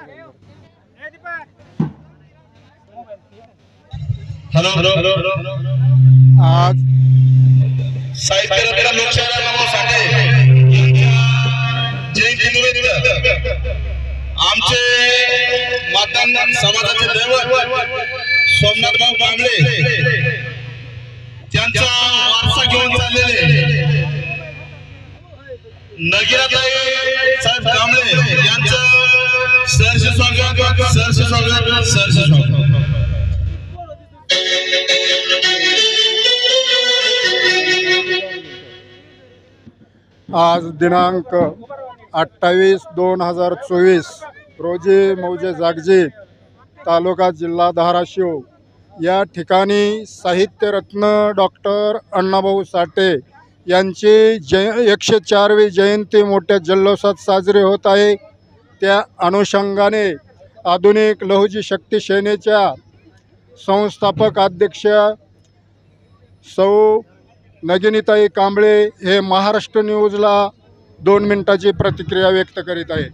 Hello आज साहित्य रत्न लोकशाहीला नाव साठे यांच्या जयंतीनिमित्त आमचे मतदान समाजाचे दैवत सोमनाथ भाऊ कांबळे त्यांचा वारसा घेऊन चाललेले नगीराताई साहेब कांबळे यांचं सहर्ष स्वागत सहर्ष स्वागत सहर्ष स्वागत। आज दिनांक 28/2/2024 रोजी मौजे जागजी तालुका जिल्हा धाराशिव या ठिकाणी साहित्यरत्न डॉक्टर अण्णाभाऊ साठे यांची 104वी जयंती मोठ्या जल्लोषात साजरी होत आहे। त्या अनुषंगाने आधुनिक लहुजी शक्ती सेनेच्या संस्थापक अध्यक्ष सौ नगिनीताई कांबळे हे महाराष्ट्र न्यूजला 2 मिनिटाची प्रतिक्रिया व्यक्त करीत आहेत।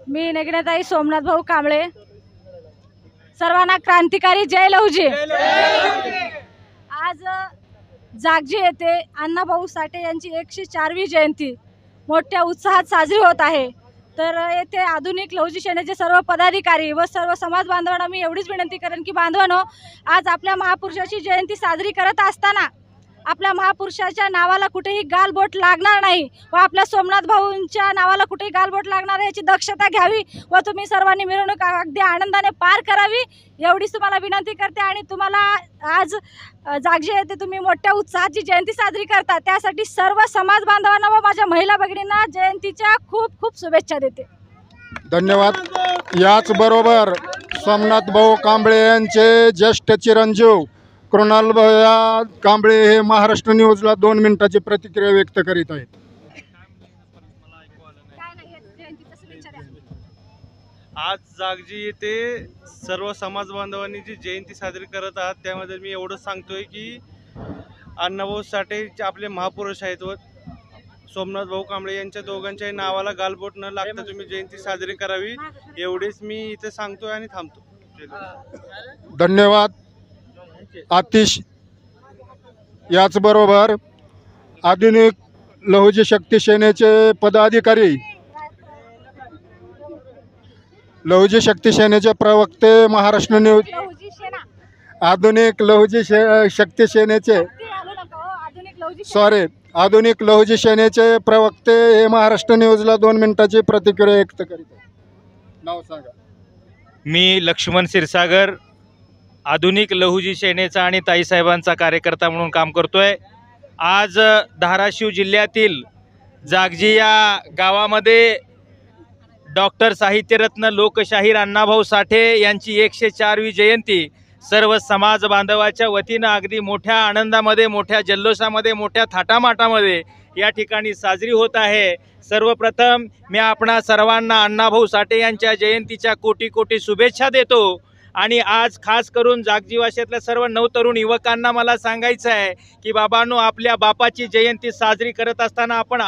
मी नगिनीताई सोमनाथ भाऊ कांबळे, सर्वांना क्रांतिकारी जय लहुजी। आज जागजी येथे अण्णाभाऊ साठे यांची 104वी जयंती मोठ्या उत्साहात साजरी होत आहे। तर येथे आधुनिक लहुजी सेनेचे सर्व पदाधिकारी व सर्व समाज बांधवांना मी एवढीच विनंती करेन की बांधवांनो, आज आपल्या महापुरुषाची जयंती साजरी करत असताना आपल्या महापुरुषाच्या नावाला कुठेही गालबोट लागणार नाही व आपल्या सोमनाथ भाऊंच्या नावाला कुठेही गालबोट लागणार याची दक्षता घ्यावी व तुम्ही सर्वांनी मिरवणूक अगदी आनंदाने पार करावी एवढीच तुम्हाला विनंती करते। आणि तुम्हाला आज जागजी येथे तुम्ही मोठ्या उत्साहाची जयंती साजरी करता त्यासाठी सर्व समाज बांधवांना व माझ्या महिला भगिनींना जयंतीच्या खूप खूप शुभेच्छा देते। धन्यवाद। याचबरोबर सोमनाथ भाऊ कांबळे यांचे ज्येष्ठ चिरंजीव कृणाल भैया कांबळे हे महाराष्ट्र न्यूजला 2 मिनिटाची प्रतिक्रिया व्यक्त करीत आहेत। आज जागजी येथे सर्व समाज बांधवांनी जी जयंती साजरी करत आहात त्यामध्ये मी एवढं सांगतोय की अण्णाभाऊ साठे आपले महापुरुष आहेत व सोमनाथ भाऊ कांबळे यांच्या दोघांच्याही नावाला गालबोट न लागता तुम्ही जयंती साजरी करावी एवढेच मी इथे सांगतोय आणि थांबतो। धन्यवाद आतिश। याचबरोबर आधुनिक लहुजी शक्ती सेनेचे पदाधिकारी लहुजी शक्ती सेनेचे प्रवक्ते महाराष्ट्र न्यूज आधुनिक लहुजी शक्ती सेनेचे आधुनिक लहुजी सेनेचे प्रवक्ते हे महाराष्ट्र न्यूजला 2 मिनिटाची प्रतिक्रिया व्यक्त करीत आहेत। नाव सांगा। मी लक्ष्मण क्षीरसागर आधुनिक लहुजी सेनेचा आणि ताईसाहेबांचा कार्यकर्ता म्हणून काम करतोय। आज धाराशिव जिल्ह्यातील जागजी या गावामध्ये डॉक्टर साहित्यरत्न लोकशाहीर अण्णाभाऊ साठे यांची 104वी जयंती सर्व समाज बांधवाच्या वतीनं अगदी मोठ्या आनंदामध्ये मोठ्या जल्लोषामध्ये मोठ्या थाटामाटामध्ये या ठिकाणी साजरी होत आहे। सर्वप्रथम मी आपणा सर्वांना अण्णाभाऊ साठे यांच्या जयंतीच्या कोटी कोटी शुभेच्छा देतो। आणि आज खास करून जागजी वाशातल्या सर्व नवतरुण युवकांना मला सांगायचं आहे की बाबांनो, आपल्या बापाची जयंती साजरी करत असताना आपण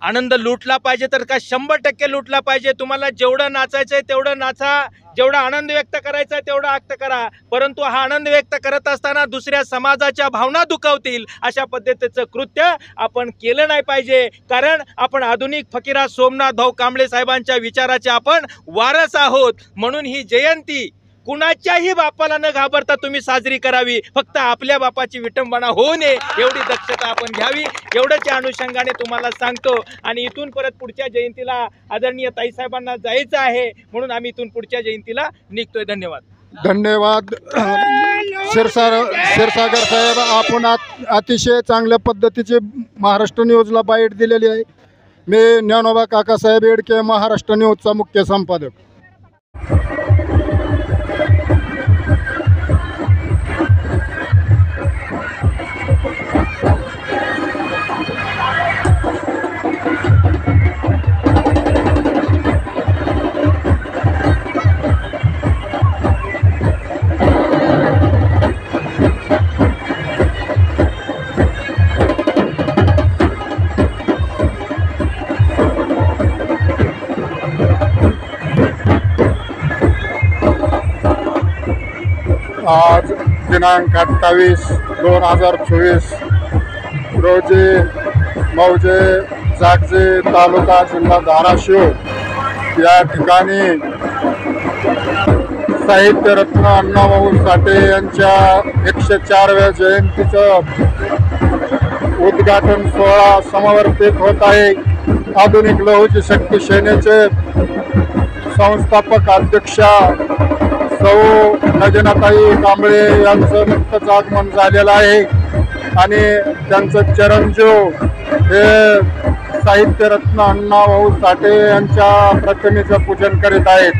आनंद लुटला पाहिजे तर का 100% लुटला पाहिजे। तुम्हाला जेवढं नाचायचं आहे तेवढं नाचा, जेवढा आनंद व्यक्त करायचा आहे तेवढा व्यक्त करा, परंतु हा आनंद व्यक्त करत असताना दुसऱ्या समाजाच्या भावना दुखावतील अशा पद्धतीचं कृत्य आपण केलं नाही पाहिजे। कारण आपण आधुनिक फकीरा सोमनाथ भाऊ कांबळे साहेबांच्या विचाराचे आपण वारस आहोत। म्हणून ही जयंती कुणाच्याही बापाला न घाबरता तुम्ही साजरी करावी, फक्त आपल्या बापाची विटंबना होऊ नये एवढी दक्षता आपण घ्यावी एवढंच या अनुषंगाने तुम्हाला सांगतो। आणि इथून परत पुढच्या जयंतीला आदरणीय ताईसाहेबांना जायचं आहे म्हणून आम्ही इथून पुढच्या जयंतीला निघतोय। धन्यवाद। धन्यवाद क्षीरसागर साहेब, आपण अतिशय चांगल्या पद्धतीची महाराष्ट्र न्यूजला बाईट दिलेली आहे। मी ज्ञानोबा काकासाहेब येडके, महाराष्ट्र न्यूजचा मुख्य संपादक। आज दिनांक 28/2/2024 रोजी मौजे जागजे तालुका जिल्हा धाराशिव या ठिकाणी साहित्यरत्न अण्णाभाऊ साठे यांच्या 104व्या जयंतीचं उद्घाटन सोहळा समर्पित होत आहे. आधुनिक लहुजी शक्ती सेनेचे संस्थापक अध्यक्षा सौ नजनाताई कांबळे यांचं नुकतंच आगमन झालेलं आहे आणि त्यांचं चिरंजीव हे साहित्यरत्न अण्णाभाऊ साठे यांच्या प्रतिमेचं पूजन करीत आहेत.